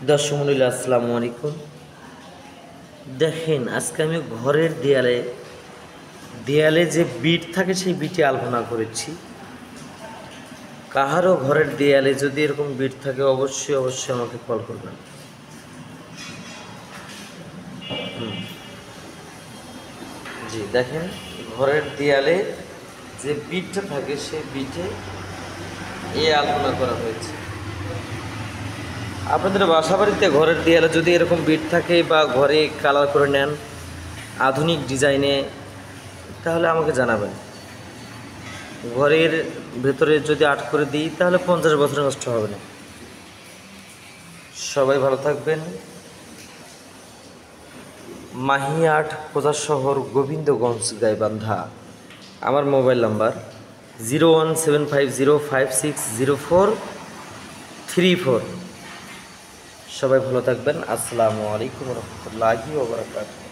দর্শক মণ্ডলী আসসালামু আলাইকুম। দেখেন আজকে আমি ঘরের দেয়ালে দেয়ালে যে বিট থাকে সেই বিটে আলপনা করেছি। কাহারও ঘরের দেয়ালে যদি এরকম বিট থাকে অবশ্যই আমাকে কল করবেন। জি দেখেন, ঘরের দেয়ালে যে বিটটা থাকে সেই বিটে এই আলপনা করা হয়েছে। আপনাদের বাসা বাড়িতে ঘরের দেয়ালে যদি এরকম বিট থাকে বা ঘরে কালার করে নেন আধুনিক ডিজাইনে, তাহলে আমাকে জানাবেন। ঘরের ভেতরে যদি আর্ট করে দিই তাহলে 50 বছর নষ্ট হবে না। সবাই ভালো থাকবেন। মাহি আর্ট, কোজার শহর, গোবিন্দগঞ্জ, গাইবান্ধা। আমার মোবাইল নাম্বার 01750560434। সবাই ভালো থাকবেন। আসসালামু আলাইকুম রহমতুল্লাহি ওয়া বারাকাতুহু।